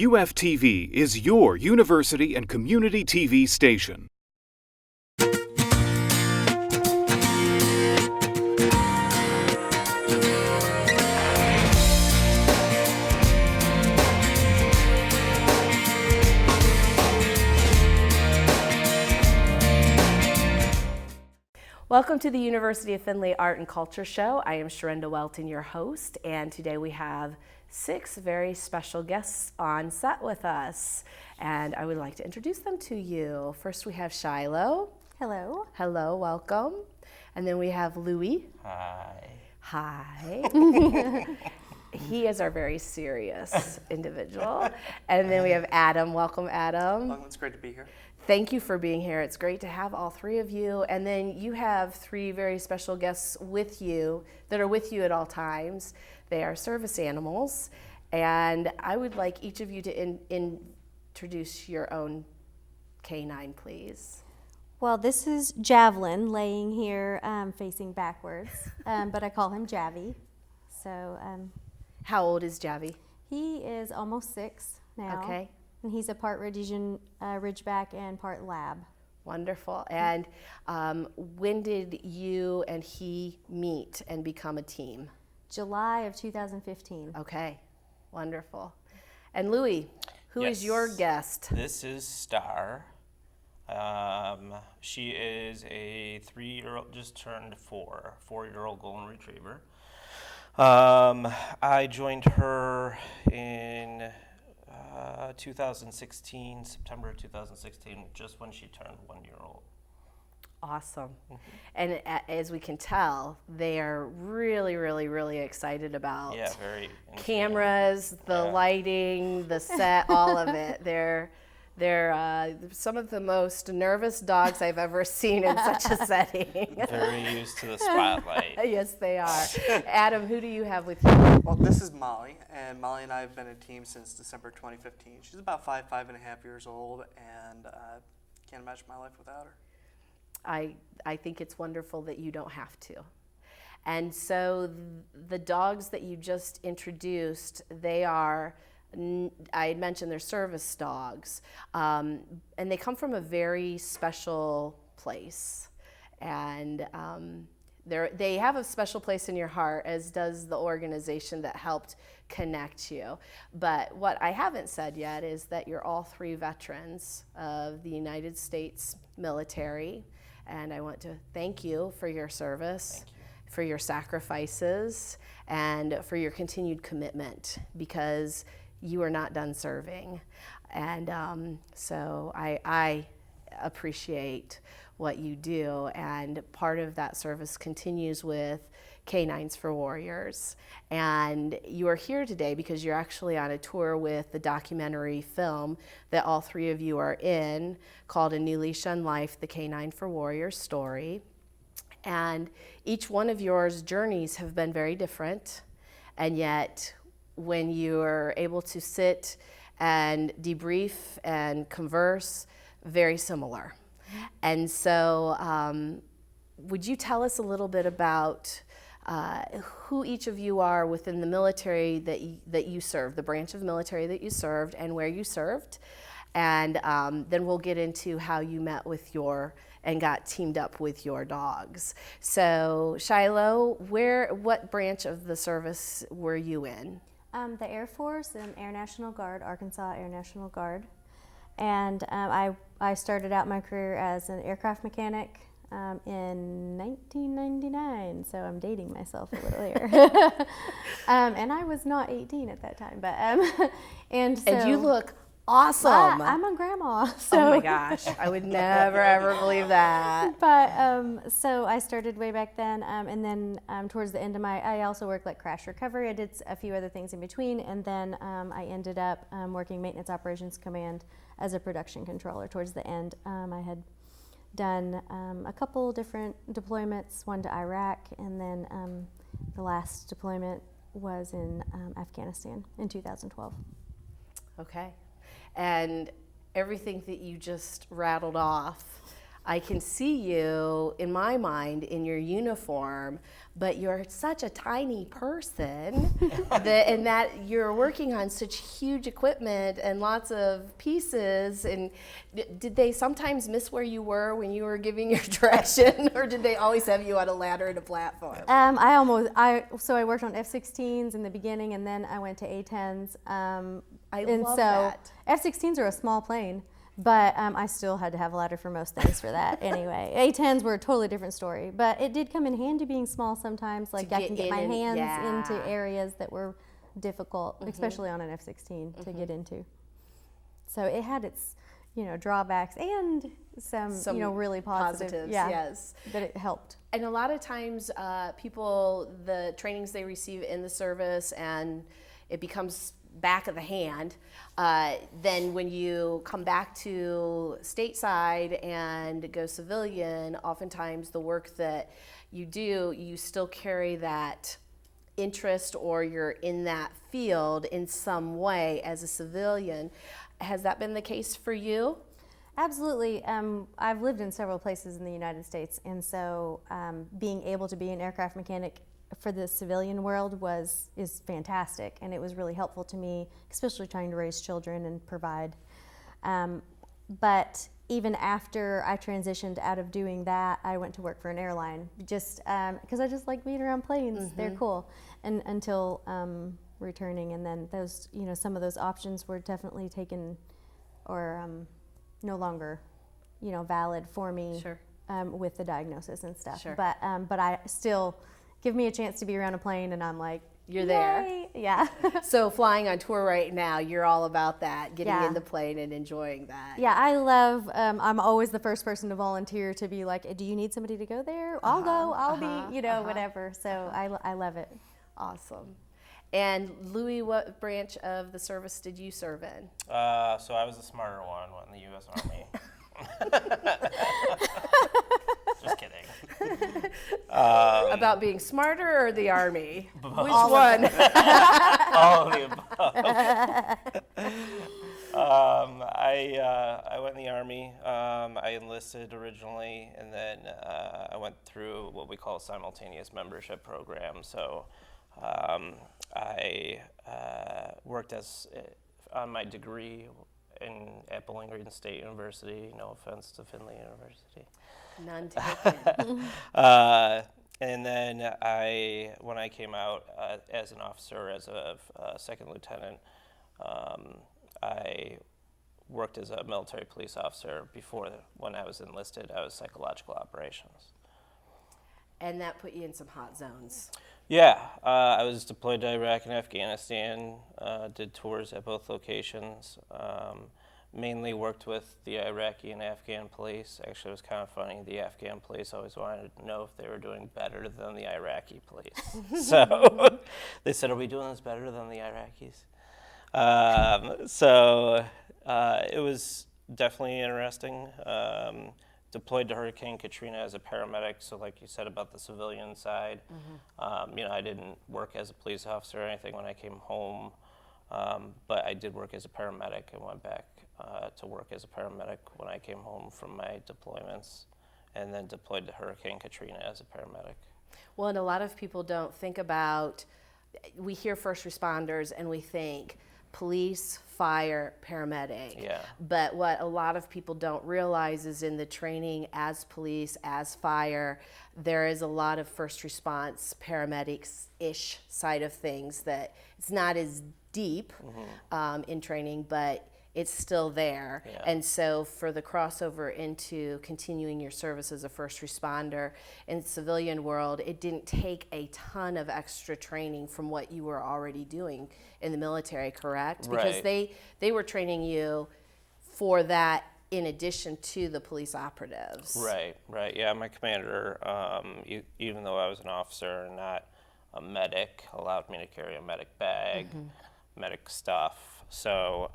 UFTV is your university and community TV station. Welcome to the University of Findlay Art and Culture Show. I am Sharinda Welton, your host, and today we have 6 very special guests on set with us, and I would like to introduce them to you. First we have Shiloh. Hello. Hello, welcome. And then we have Louie. Hi. Hi. He is our very serious individual. And then we have Adam. Welcome, Adam. Well, it's great to be here. Thank you for being here. It's great to have all 3 of you. And then you have 3 very special guests with you that are with you at all times. They are service animals. And I would like each of you to introduce your own K9, please. Well, this is Javelin laying here facing backwards, but I call him Javi. So How old is Javi? he is almost 6 now. Okay. And he's a part Rhodesian Ridgeback and part Lab. Wonderful. And when did you and he meet and become a team? July of 2015. Okay, wonderful. And Louie, who is your guest? This is Star. She is a 3-year-old, just turned 4-year-old golden retriever. I joined her in 2016, September of 2016, just when she turned 1-year-old. Awesome. And as we can tell, they are really, really, really excited about very cameras, the lighting, the set, all of it. They're some of the most nervous dogs I've ever seen in such a setting. Very used to the spotlight. Yes, they are. Adam, who do you have with you? Well, this is Molly, and Molly and I have been a team since December 2015. She's about 5.5 years old, and can't imagine my life without her. I think it's wonderful that you don't have to. And so the dogs that you just introduced, they are, I had mentioned they're service dogs, and they come from a very special place. And they have a special place in your heart, as does the organization that helped connect you. But what I haven't said yet is that you're all 3 veterans of the United States military. And I want to thank you for your service, for your sacrifices, and for your continued commitment, because you are not done serving. And so I appreciate what you do, and part of that service continues with K9's for Warriors. And you are here today because you're actually on a tour with the documentary film that all 3 of you are in, called A New Leash on Life, the K9 for Warriors story. And each one of yours journeys have been very different, and yet when you're able to sit and debrief and converse, very similar. And so would you tell us a little bit about who each of you are within the military that you served, the branch of military that you served, and where you served? And then we'll get into how you met with and got teamed up with your dogs. So Shiloh, what branch of the service were you in? The Air Force and Air National Guard, Arkansas Air National Guard. And I started out my career as an aircraft mechanic in 1999, so I'm dating myself a little here. And I was not 18 at that time, but and you look awesome. I'm a grandma. So. Oh my gosh, I would never ever believe that. But so I started way back then, and then towards the end of I also worked like crash recovery. I did a few other things in between, and then I ended up working maintenance operations command as a production controller. Towards the end, I had done a couple different deployments, one to Iraq, and then the last deployment was in Afghanistan in 2012. Okay. And everything that you just rattled off, I can see you, in my mind, in your uniform, but you're such a tiny person and that you're working on such huge equipment and lots of pieces. And did they sometimes miss where you were when you were giving your direction, or did they always have you on a ladder and a platform? So I worked on F-16s in the beginning, and then I went to A-10s. I love that. F-16s are a small plane, but I still had to have a ladder for most things for that anyway. A-10s were a totally different story, but it did come in handy being small sometimes. Like I can get my hands into areas that were difficult, especially on an F-16 to get into. So it had its, drawbacks and some really positives. Yes. That it helped. And a lot of times people, the trainings they receive in the service, and it becomes back of the hand. Then when you come back to stateside and go civilian, oftentimes the work that you do, you still carry that interest, or you're in that field in some way as a civilian. Has that been the case for you? Absolutely. I've lived in several places in the United States, and so being able to be an aircraft mechanic for the civilian world is fantastic, and it was really helpful to me, especially trying to raise children and provide. But even after I transitioned out of doing that, I went to work for an airline, just because I just like being around planes. They're cool. And until returning, and then those, some of those options were definitely taken, or no longer, valid for me. Sure. With the diagnosis and stuff. Sure. But I still give me a chance to be around a plane, and I'm like, you're there. Yay. Yeah. So flying on tour right now, you're all about that, getting Yeah. in the plane and enjoying that. Yeah, I love, I'm always the first person to volunteer to be like, do you need somebody to go there? I'll go, I'll be, whatever. So I love it. Awesome. And Louis, what branch of the service did you serve in? So I was the smarter one in the U.S. Army. Just kidding. About being smarter or the Army? Which All of one? All of the above. I went in the Army. I enlisted originally, and then I went through what we call a simultaneous membership program. So I worked on my degree at Bowling Green State University. No offense to Findlay University. None taken. And then when I came out as an officer, as a second lieutenant, I worked as a military police officer. When I was enlisted, I was psychological operations. And that put you in some hot zones. Yeah, I was deployed to Iraq and Afghanistan, did tours at both locations, mainly worked with the Iraqi and Afghan police. Actually, it was kind of funny. The Afghan police always wanted to know if they were doing better than the Iraqi police. So they said, are we doing this better than the Iraqis? So it was definitely interesting. Deployed to Hurricane Katrina as a paramedic, so like you said about the civilian side, I didn't work as a police officer or anything when I came home, but I did work as a paramedic and went back to work as a paramedic when I came home from my deployments, and then deployed to Hurricane Katrina as a paramedic. Well, and a lot of people don't think about, we hear first responders and we think police, fire, paramedic. Yeah. But what a lot of people don't realize is in the training as police, as fire, there is a lot of first response, paramedics-ish side of things that it's not as deep in training, but it's still there. Yeah. And so for the crossover into continuing your service as a first responder in the civilian world, it didn't take a ton of extra training from what you were already doing in the military, correct? Because Right. they were training you for that in addition to the police operatives. Right. Yeah, my commander, even though I was an officer and not a medic, allowed me to carry a medic bag, medic stuff. So.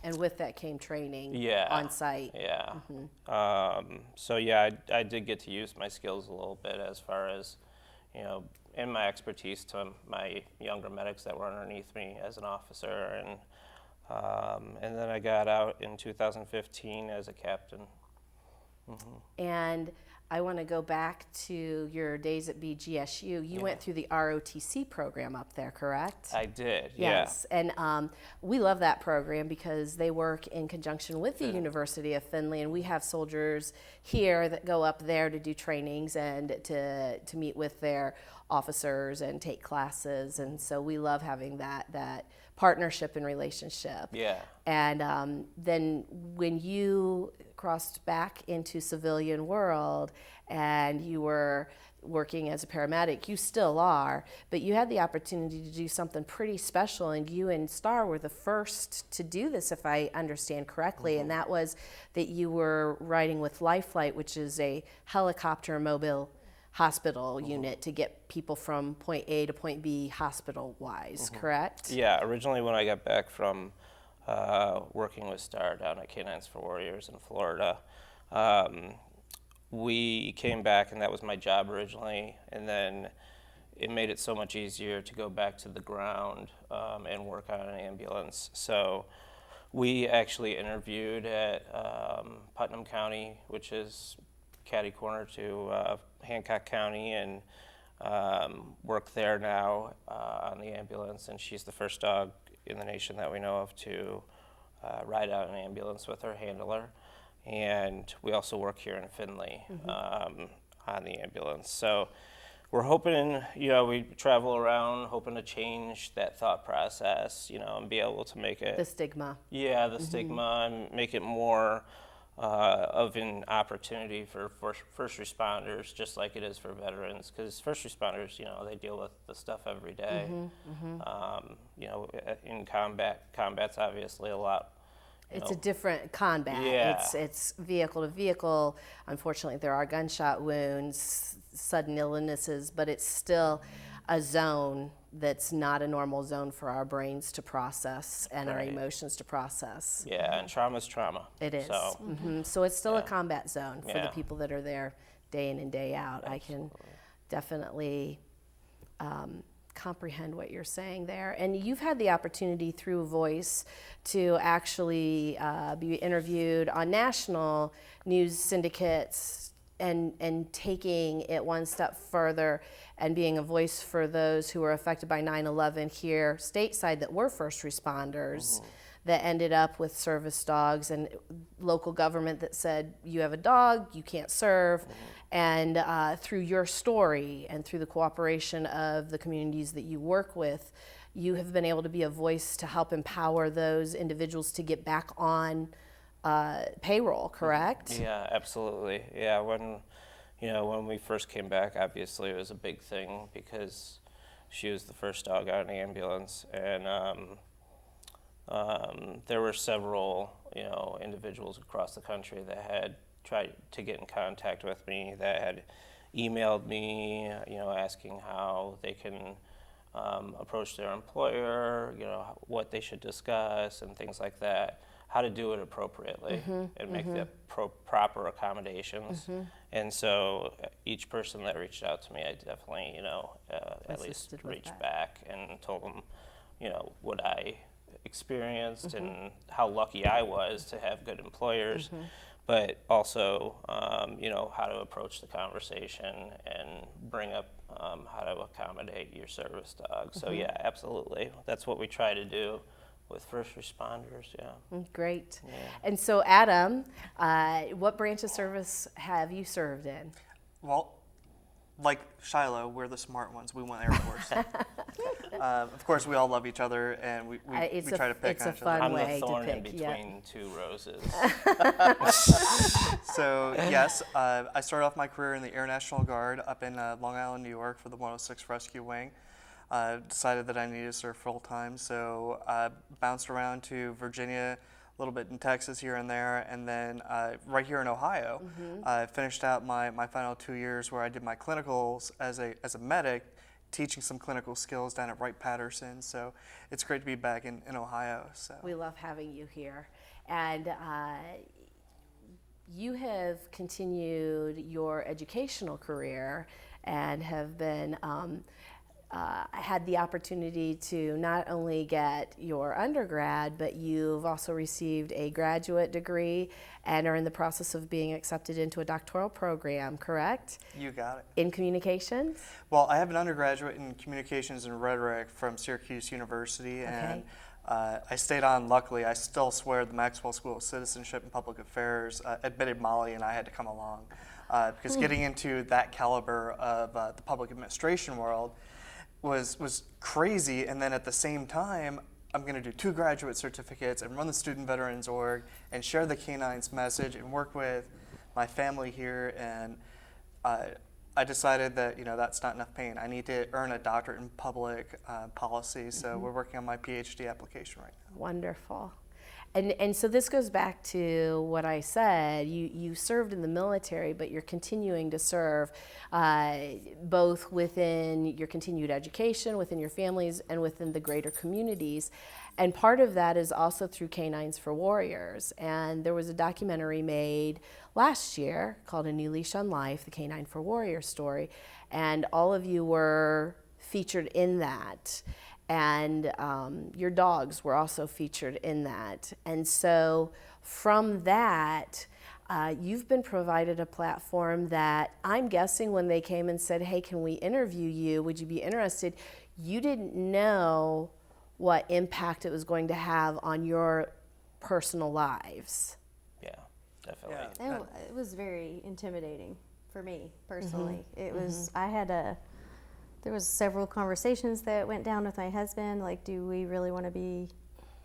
And with that came training Yeah. on site. Yeah. So yeah, I did get to use my skills a little bit as far as, and my expertise to my younger medics that were underneath me as an officer, and then I got out in 2015 as a captain. And I want to go back to your days at BGSU. You went through the ROTC program up there, correct? I did, Yes, and we love that program because they work in conjunction with the University of Findlay, and we have soldiers here that go up there to do trainings and to meet with their officers and take classes, and so we love having that partnership and relationship. Yeah. And then when you crossed back into civilian world and you were working as a paramedic, you still are, but you had the opportunity to do something pretty special, and you and Star were the first to do this, if I understand correctly, and that was that you were riding with Lifelight, which is a helicopter mobile hospital unit to get people from point A to point B hospital-wise, correct? Yeah, originally when I got back from working with Star down at K9's for Warriors in Florida, we came back, and that was my job originally, and then it made it so much easier to go back to the ground and work on an ambulance. So we actually interviewed at Putnam County, which is catty corner to Hancock County, and work there now on the ambulance, and she's the first dog in the nation that we know of to ride out an ambulance with her handler. And we also work here in Findlay on the ambulance. So we're hoping, we travel around hoping to change that thought process, and be able to make it... The stigma. Yeah, the stigma, and make it more of an opportunity for first responders, just like it is for veterans, because first responders, they deal with the stuff every day. In combat's obviously a lot. It's a different combat. Yeah. It's vehicle to vehicle. Unfortunately, there are gunshot wounds, sudden illnesses, but it's still a zone that's not a normal zone for our brains to process and our emotions to process. Yeah, and trauma's trauma. It is. So, So it's still a combat zone for the Yeah. people that are there day in and day out. I can definitely comprehend what you're saying there. And you've had the opportunity through Voice to actually be interviewed on national news syndicates and taking it one step further and being a voice for those who were affected by 9/11 here stateside that were first responders that ended up with service dogs, and local government that said, you have a dog, you can't serve. And through your story and through the cooperation of the communities that you work with, you have been able to be a voice to help empower those individuals to get back on payroll, correct? Yeah, absolutely. Yeah, when we first came back, obviously it was a big thing because she was the first dog out in the ambulance, and there were several, individuals across the country that had tried to get in contact with me, that had emailed me, asking how they can approach their employer, what they should discuss and things like that, how to do it appropriately and make the proper accommodations. And so each person that reached out to me, I definitely, at least reached back and told them, what I experienced and how lucky I was to have good employers, but also, how to approach the conversation and bring up how to accommodate your service dog. So yeah, absolutely. That's what we try to do with first responders, Great. Yeah. And so Adam, what branch of service have you served in? Well, like Shiloh, we're the smart ones. We want Air Force. Of course, we all love each other, and we try to pick on each other. I'm way the thorn to in pick, between two roses. So yes, I started off my career in the Air National Guard up in Long Island, New York for the 106 Rescue Wing. Decided that I needed to serve full time, so bounced around to Virginia, a little bit in Texas here and there, and then right here in Ohio, I finished out my final 2 years where I did my clinicals as a medic, teaching some clinical skills down at Wright-Patterson. So it's great to be back in Ohio. So We love having you here. And you have continued your educational career and have been had the opportunity to not only get your undergrad, but you've also received a graduate degree and are in the process of being accepted into a doctoral program, correct? You got it. In communications? Well, I have an undergraduate in communications and rhetoric from Syracuse University, and I stayed on. Luckily, I still swear the Maxwell School of Citizenship and Public Affairs admitted Molly and I had to come along because getting into that caliber of the public administration world was crazy. And then at the same time, I'm going to do 2 graduate certificates and run the Student Veterans Org and share the K9's message and work with my family here. And I decided that, you know, that's not enough pain. I need to earn a doctorate in public policy, so we're working on my PhD application right now. Wonderful. And so this goes back to what I said. You served in the military, but you're continuing to serve both within your continued education, within your families, and within the greater communities. And part of that is also through K9's for Warriors. And there was a documentary made last year called A New Leash on Life, the K9 for Warriors story. And all of you were featured in that. And your dogs were also featured in that. And so from that, you've been provided a platform that I'm guessing when they came and said, hey, can we interview you? Would you be interested? You didn't know what impact it was going to have on your personal lives. Yeah, definitely. Yeah. It was very intimidating for me personally. It was, there was several conversations that went down with my husband, like, do we really want to be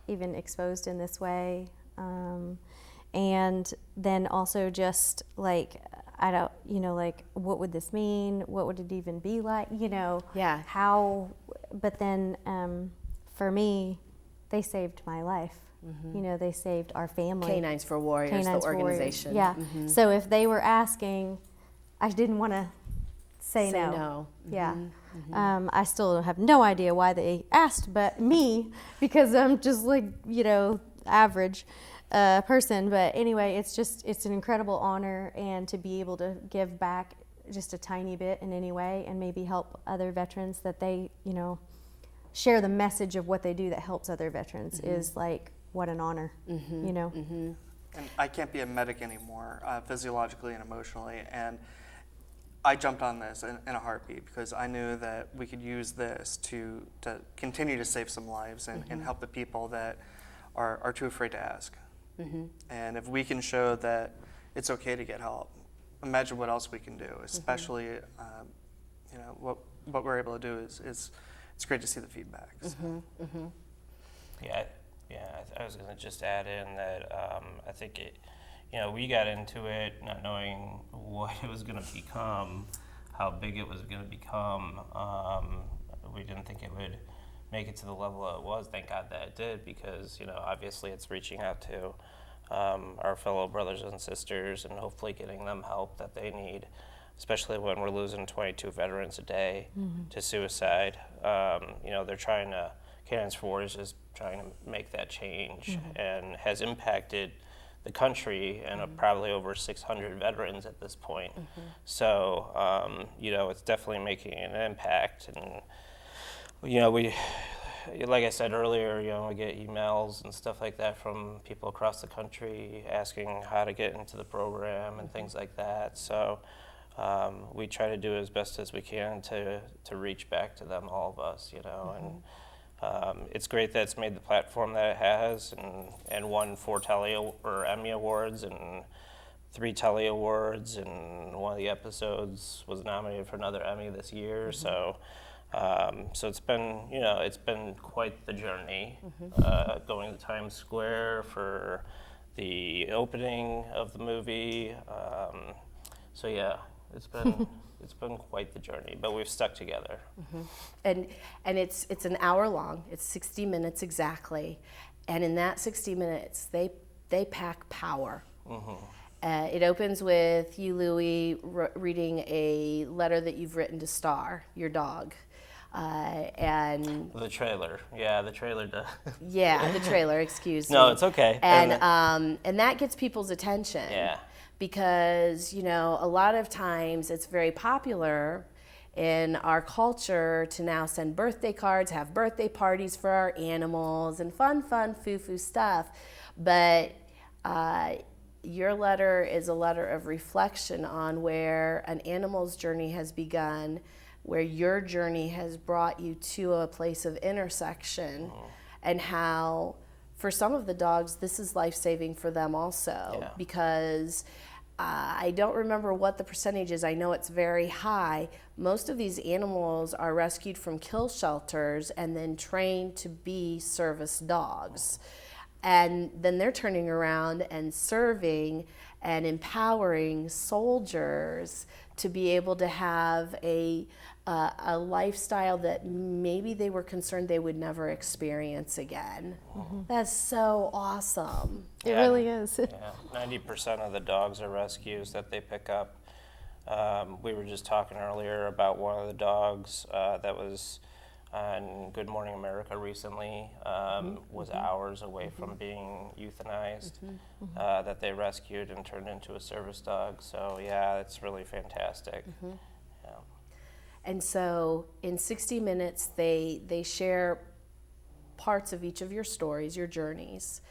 even exposed in this way? And then also just like, I don't, you know, like, what would this mean? What would it even be like? You know, Yeah. how, but then for me, they saved my life. You know, they saved our family. K9's for Warriors, K9's the for Warriors. organization. Yeah. So if they were asking, I didn't want to say Say no. no. Yeah. I still have no idea why they asked, but me, because I'm just like, you know, average person. But anyway, it's an incredible honor, and to be able to give back just a tiny bit in any way and maybe help other veterans, that they, you know, share the message of what they do that helps other veterans is like, what an honor, you know. And I can't be a medic anymore, physiologically and emotionally. And I jumped on this in a heartbeat because I knew that we could use this to continue to save some lives and help the people that are too afraid to ask. And if we can show that it's okay to get help, imagine what else we can do, especially you know, what we're able to do is it's great to see the feedback. So. Yeah, I was going to just add in that I think you know, we got into it not knowing what it was going to become, how big it was going to become. We didn't think it would make it to the level it was. Thank God that it did, because, you know, obviously it's reaching out to our fellow brothers and sisters and hopefully getting them help that they need, especially when we're losing 22 veterans a day to suicide. You know, they're trying to, K9's for Warriors is trying to make that change and has impacted the country and probably over 600 veterans at this point. So, you know, it's definitely making an impact. And, you know, we, like I said earlier, you know, we get emails and stuff like that from people across the country asking how to get into the program and things like that. So we try to do as best as we can to reach back to them, all of us, you know. And it's great that it's made the platform that it has, and won 4 Telly or Emmy Awards and 3 Telly Awards, and one of the episodes was nominated for another Emmy this year. So, so it's been, you know, it's been quite the journey. Going to Times Square for the opening of the movie. So yeah, it's been. It's been quite the journey, but we've stuck together. And it's an hour long. It's 60 minutes exactly, and in that 60 minutes, they pack power. It opens with you, Louie, reading a letter that you've written to Star, your dog, and the trailer. Yeah, the trailer does. Yeah, the trailer. Excuse me. No, it's okay. And that gets people's attention. Yeah. Because, you know, a lot of times it's very popular in our culture to now send birthday cards, have birthday parties for our animals, and fun, foo-foo stuff. But your letter is a letter of reflection on where an animal's journey has begun, where your journey has brought you to a place of intersection, and how for some of the dogs this is life-saving for them also, because I don't remember what the percentage is. I know it's very high. Most of these animals are rescued from kill shelters and then trained to be service dogs. And then they're turning around and serving and empowering soldiers to be able to have a lifestyle that maybe they were concerned they would never experience again. That's so awesome. It really is. Yeah, 90% of the dogs are rescues that they pick up. We were just talking earlier about one of the dogs that was on Good Morning America recently, was hours away from being euthanized, that they rescued and turned into a service dog. So yeah, it's really fantastic. Yeah. And so in 60 Minutes, they share parts of each of your stories, your journeys.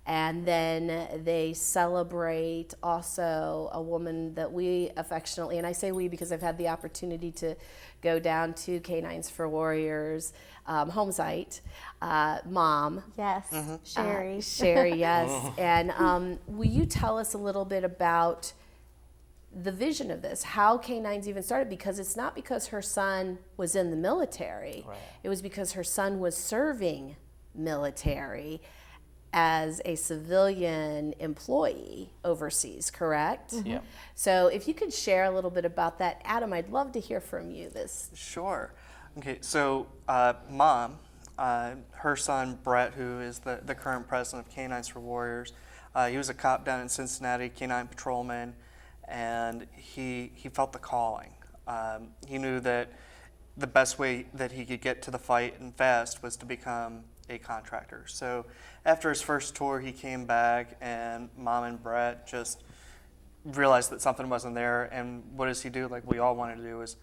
And then they celebrate also a woman that we affectionately, and I say we because I've had the opportunity to go down to K9's for Warriors home site, Mom. Yes, Sherry. Sherry, yes. And will you tell us a little bit about the vision of this, how K9's even started? Because it's not because her son was in the military. Right. It was because her son was serving military as a civilian employee overseas, correct? Yeah. So if you could share a little bit about that. Adam, I'd love to hear from you. Sure. Okay, so Mom, her son Brett, who is the current president of K9's for Warriors, he was a cop down in Cincinnati, K9 patrolman, and he felt the calling. He knew that the best way that he could get to the fight and fast was to become a contractor. So after his first tour, he came back, and Mom and Brett just realized that something wasn't there. And what does he do? Like we all wanted to do is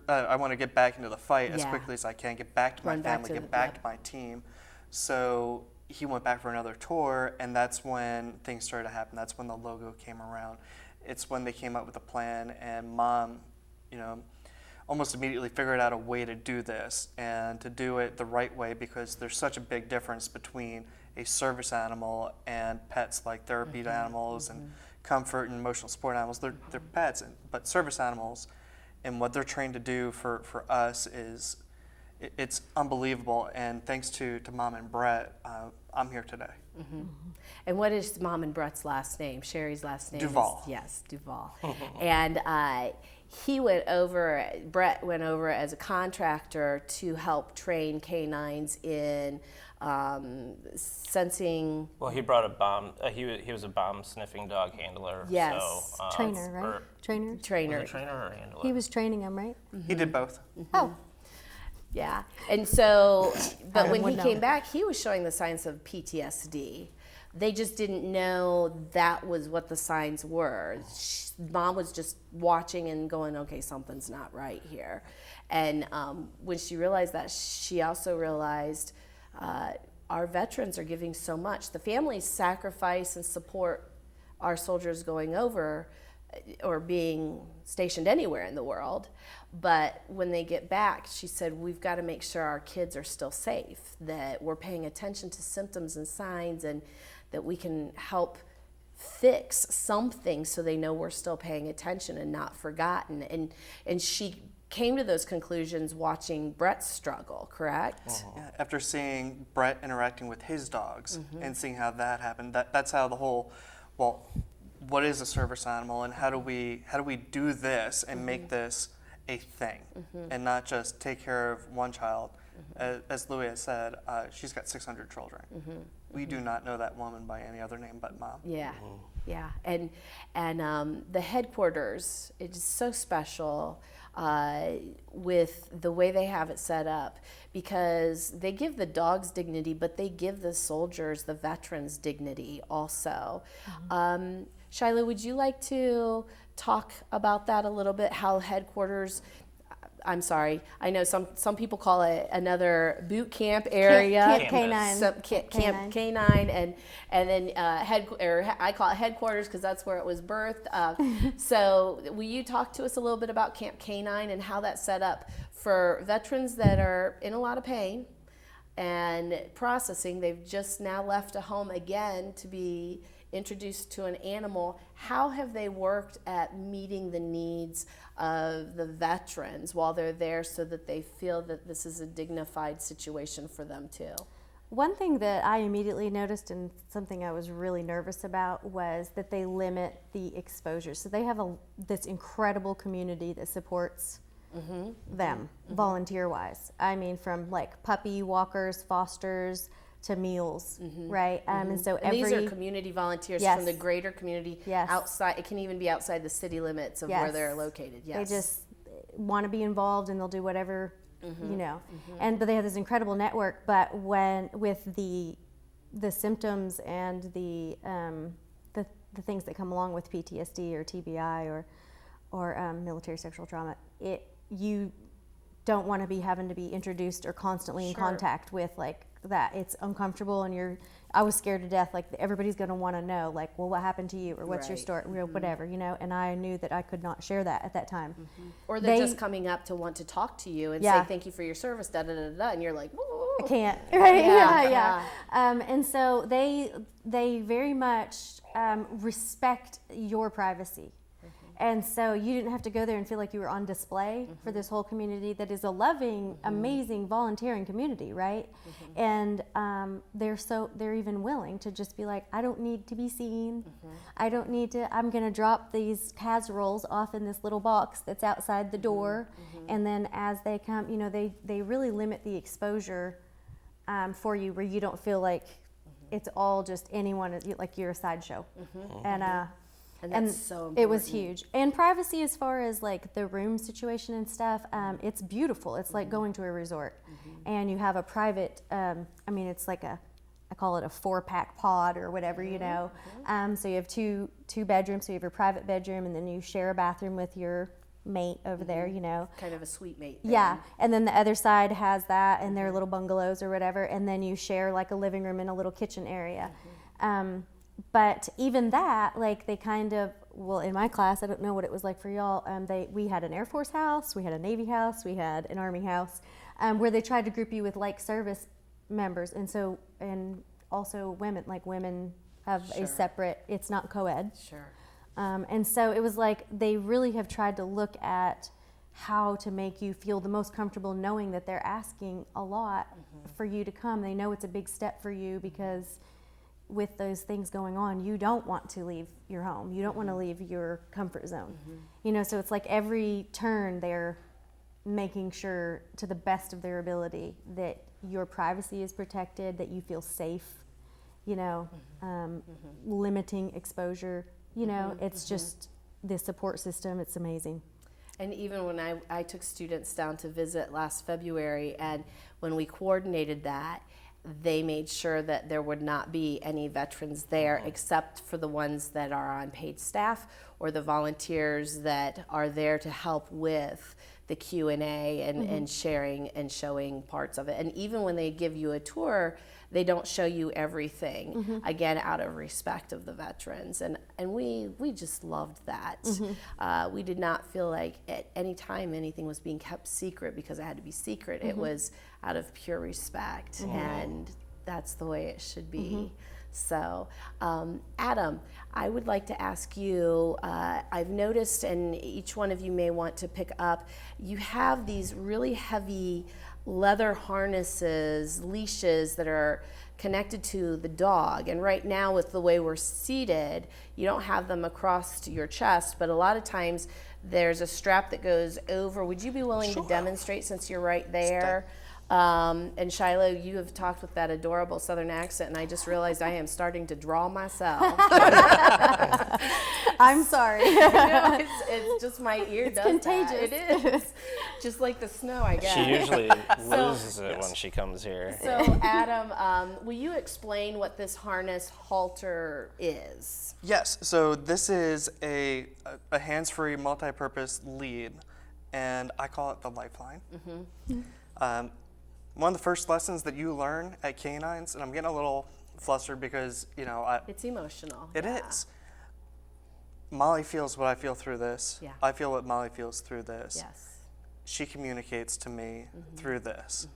I want to get back into the fight as quickly as I can, get back to my family, get back to my team. So he went back for another tour, and that's when things started to happen. That's when the logo came around. It's when they came up with a plan, and Mom, almost immediately figured out a way to do this and to do it the right way, because there's such a big difference between a service animal and pets like therapy animals and comfort and emotional support animals. They're pets, but service animals and what they're trained to do for us it's unbelievable. And thanks to Mom and Brett, I'm here today. And what is Mom and Brett's last name? Sherry's last name Duval. Yes, Duval. And Brett went over as a contractor to help train K9's in sensing. Well, he brought a bomb. He was a bomb sniffing dog handler. Yes. So, Trainer, right? Trainer? Was Trainer. it trainer or handler? He was training him, right? He did both. Oh, Yeah. And so, but Adam when he would know. came back, he was showing the signs of PTSD. They just didn't know that was what the signs were. Mom was just watching and going, okay, something's not right here. And when she realized that, she also realized our veterans are giving so much. The families sacrifice and support our soldiers going over or being stationed anywhere in the world. But when they get back, she said, we've got to make sure our kids are still safe, that we're paying attention to symptoms and signs, and that we can help fix something so they know we're still paying attention and not forgotten. And she came to those conclusions watching Brett's struggle, correct? Yeah, after seeing Brett interacting with his dogs and seeing how that happened, that's how the whole, what is a service animal, and how do we do this and make this a thing, and not just take care of one child. As Louie has said, she's got 600 children. We do not know that woman by any other name but Mom. Yeah, yeah, and the headquarters, it's so special with the way they have it set up, because they give the dogs dignity, but they give the soldiers, the veterans, dignity also. Shyla, would you like to talk about that a little bit, how headquarters, I'm sorry. I know some people call it another boot camp area. Camp K9. Camp K9, and then I call it headquarters because that's where it was birthed. So will you talk to us a little bit about Camp K9 and how that's set up for veterans that are in a lot of pain and processing? They've just now left a home again to be introduced to an animal. How have they worked at meeting the needs of the veterans while they're there so that they feel that this is a dignified situation for them too? One thing that I immediately noticed, and something I was really nervous about, was that they limit the exposure. So they have this incredible community that supports them volunteer-wise. I mean, from like puppy walkers, fosters, to meals, right? And so these are community volunteers from the greater community outside. It can even be outside the city limits of where they're located. Yes. They just want to be involved, and they'll do whatever, you know. But they have this incredible network. But with the symptoms and the things that come along with PTSD or TBI or military sexual trauma, you don't want to be having to be introduced or constantly in contact with like that. It's uncomfortable, and I was scared to death. Like, everybody's going to want to know, like, well, what happened to you, or what's your story, whatever, you know. And I knew that I could not share that at that time. Or they're just coming up to want to talk to you and say thank you for your service, da da da da, and you're like, whoa. I can't, right? Yeah. And so they very much respect your privacy. And so you didn't have to go there and feel like you were on display for this whole community that is a loving, amazing, volunteering community, right? And they're even willing to just be like, I don't need to be seen. I don't need to. I'm going to drop these casseroles off in this little box that's outside the door, and then as they come, you know, they really limit the exposure for you, where you don't feel like it's all just anyone, like you're a sideshow, and that's so important. It was huge. And privacy, as far as like the room situation and stuff, it's beautiful. It's like going to a resort, and you have a private. It's like I call it a 4-pack pod or whatever, you know. So you have two bedrooms. So you have your private bedroom, and then you share a bathroom with your mate over there, you know. Kind of a suite mate thing. Yeah, and then the other side has that, and their little bungalows or whatever, and then you share like a living room and a little kitchen area. But even that, like, they kind of, well, in my class, I don't know what it was like for y'all, we had an Air Force house, we had a Navy house, we had an Army house, where they tried to group you with like service members, and also women have a separate, it's not co-ed. Sure. And so it was like they really have tried to look at how to make you feel the most comfortable, knowing that they're asking a lot for you to come. They know it's a big step for you, because with those things going on, you don't want to leave your home. You don't want to leave your comfort zone. You know, so it's like every turn they're making sure, to the best of their ability, that your privacy is protected, that you feel safe, you know, limiting exposure. You know, it's just the support system. It's amazing. And even when I took students down to visit last February, and when we coordinated that, they made sure that there would not be any veterans there except for the ones that are on paid staff or the volunteers that are there to help with the Q&A and sharing and showing parts of it. And even when they give you a tour, they don't show you everything, again, out of respect of the veterans. And we just loved that. We did not feel like at any time anything was being kept secret because it had to be secret. It was out of pure respect, and that's the way it should be. So, Adam, I would like to ask you, I've noticed, and each one of you may want to pick up, you have these really heavy leather harnesses, leashes that are connected to the dog. And right now, with the way we're seated, you don't have them across to your chest, but a lot of times there's a strap that goes over. Would you be willing to demonstrate, since you're right there? And Shiloh, you have talked with that adorable Southern accent, and I just realized I am starting to draw myself. I'm sorry. No, it's just my ear it's does contagious. that. It is. Just like the snow, I guess. She usually loses it when she comes here. So, Adam, will you explain what this harness halter is? Yes, so this is a hands-free multi-purpose lead. and I call it the lifeline. One of the first lessons that you learn at K9's, and I'm getting a little flustered because, It's emotional. it is. Molly feels what I feel through this. Yeah. I feel what Molly feels through this. Yes. She communicates to me through this.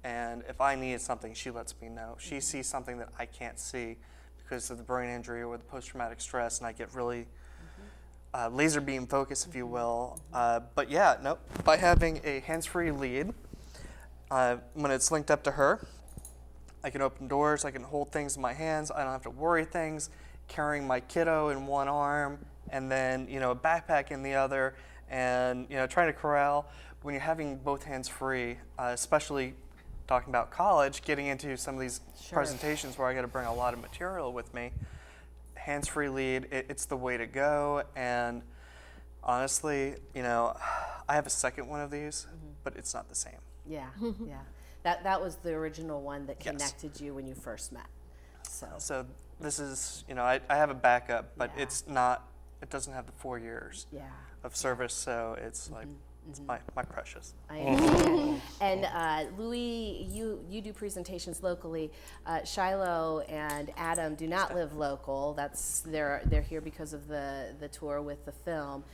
And if I need something, she lets me know. She sees something that I can't see because of the brain injury or the post-traumatic stress, and I get really laser beam focus, if you will. But yeah, no, by having a hands-free lead, when it's linked up to her, I can open doors, I can hold things in my hands, I don't have to worry things, carrying my kiddo in one arm, and then, a backpack in the other, and, trying to corral. When you're having both hands free, especially talking about college, getting into some of these presentations where I got to bring a lot of material with me, hands-free lead, it's the way to go. And honestly, I have a second one of these, but it's not the same. Yeah, yeah. That was the original one that Yes. connected you when you first met. So this is, I have a backup, but Yeah. it's not, it doesn't have the 4 years Yeah. of service, so it's like, it's my precious. I understand. And Louis, you do presentations locally. Shiloh and Adam do not live local. They're here because of the tour with the film.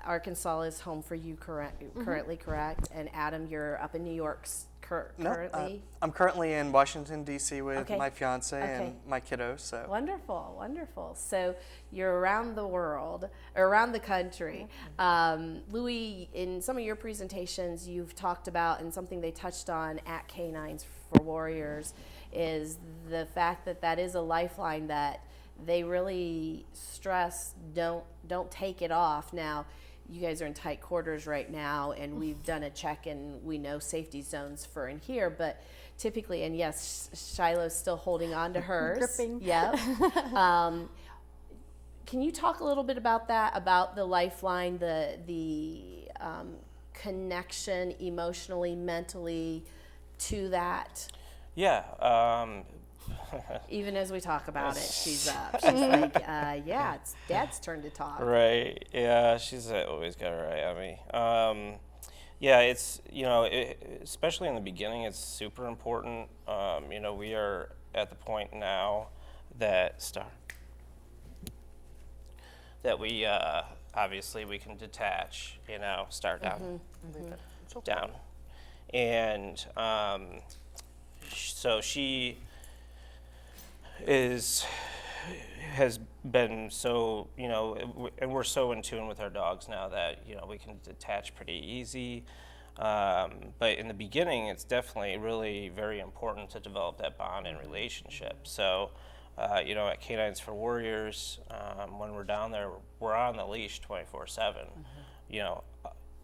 Arkansas is home for you currently, correct? And Adam, you're up in New York currently. I'm currently in Washington, D.C. with Okay. my fiance Okay. and my kiddos. So Wonderful, wonderful. So you're around the world, or around the country. Louis, in some of your presentations, you've talked about, and something they touched on at K9's for Warriors, is the fact that is a lifeline that they really stress. Don't take it off. Now, you guys are in tight quarters right now, and we've done a check, and we know safety zones for in here, but typically, and yes, Shiloh's still holding on to hers. Gripping. Yep. Can you talk a little bit about that, about the lifeline, the connection emotionally, mentally to that? Yeah. Even as we talk about it, she's like, yeah, it's Dad's turn to talk. Right. Yeah, she's always got her eye on me. Yeah, it's, especially in the beginning, it's super important. We are at the point now that we obviously we can detach, start down, down. And so she has been so, and we're so in tune with our dogs now that, we can detach pretty easy. But in the beginning, it's definitely really very important to develop that bond and relationship. So, at K9's for Warriors, when we're down there, we're on the leash 24/7,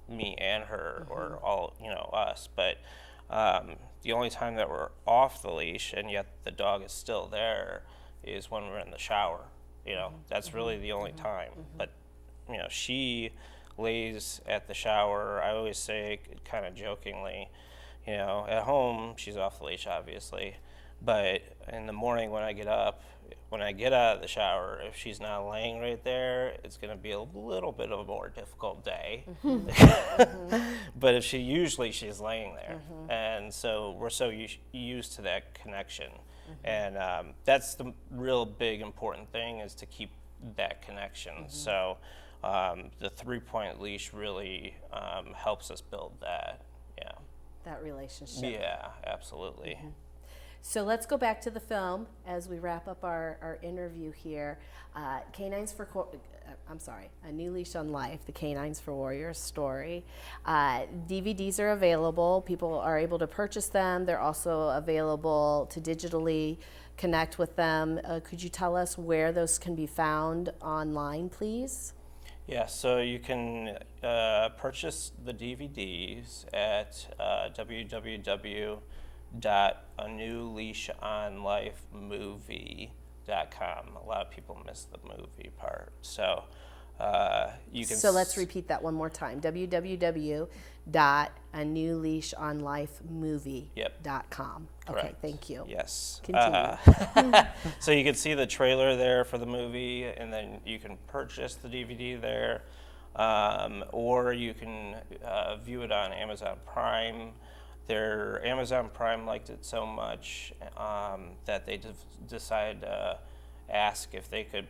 me and her, or all, us. But the only time that we're off the leash and yet the dog is still there is when we're in the shower. That's really the only time. But, she lays at the shower. I always say, kind of jokingly, at home, she's off the leash, obviously. But in the morning when I get out of the shower, if she's not laying right there, it's going to be a little bit of a more difficult day. But she's laying there. And so we're so used to that connection. And that's the real big important thing, is to keep that connection. So the 3-point leash really helps us build that. Yeah. That relationship. Yeah, absolutely. So let's go back to the film as we wrap up our interview here. K9's for, A New Leash on Life, the K9's for Warriors story. DVDs are available. People are able to purchase them. They're also available to digitally connect with them. Could you tell us where those can be found online, please? Yeah, so you can purchase the DVDs at www.anewleashonlifemovie.com. A lot of people miss the movie part. So you can. So let's repeat that one more time. www.anewleashonlifemovie.com. Okay, Correct. thank you. Yes. Continue. So you can see the trailer there for the movie, and then you can purchase the DVD there. or you can view it on Amazon Prime. Amazon Prime liked it so much that they decided to ask if they could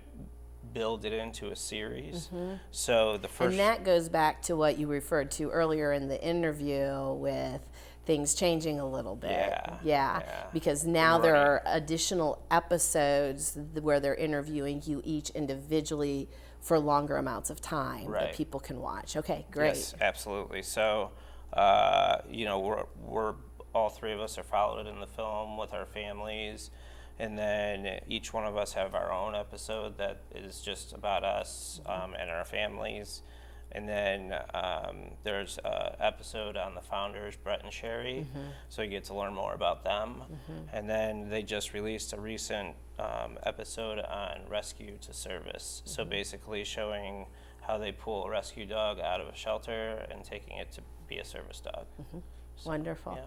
build it into a series. So the first, And that goes back to what you referred to earlier in the interview with things changing a little bit. Yeah. Because now there Right. are additional episodes where they're interviewing you each individually for longer amounts of time that Right. people can watch. Okay, great. Yes, absolutely. So, we're all three of us are followed in the film with our families, and then each one of us have our own episode that is just about us and our families. And then there's an episode on the founders, Brett and Sherry, so you get to learn more about them. And then they just released a recent episode on rescue to service, so basically showing how they pull a rescue dog out of a shelter and taking it to be a service dog. So, Wonderful. yeah.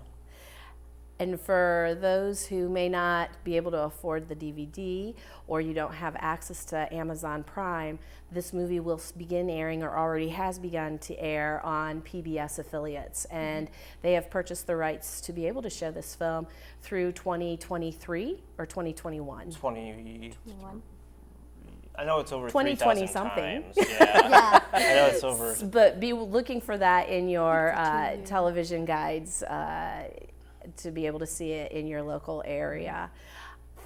And for those who may not be able to afford the DVD or you don't have access to Amazon Prime, this movie will begin airing or already has begun to air on PBS affiliates. And they have purchased the rights to be able to show this film through 2023 or 2021. 21. I know it's over 2020 3,000 something. times. Yeah. I know it's over. But be looking for that in your It's a 2 year. television guides to be able to see it in your local area.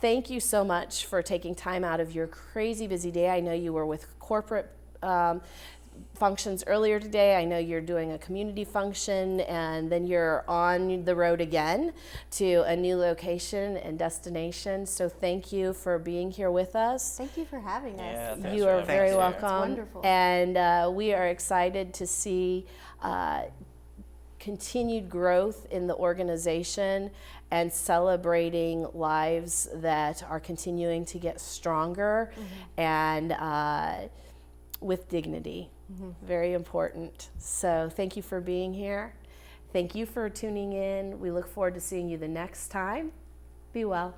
Thank you so much for taking time out of your crazy busy day. I know you were with corporate functions earlier today. I know you're doing a community function, and then you're on the road again to a new location and destination. So thank you for being here with us. Thank you for having us. Yeah, thanks You for are having very us. welcome. It's wonderful. And we are excited to see continued growth in the organization and celebrating lives that are continuing to get stronger and with dignity. Very important. So thank you for being here. Thank you for tuning in. We look forward to seeing you the next time. Be well.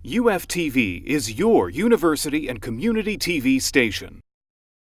UFTV is your university and community TV station.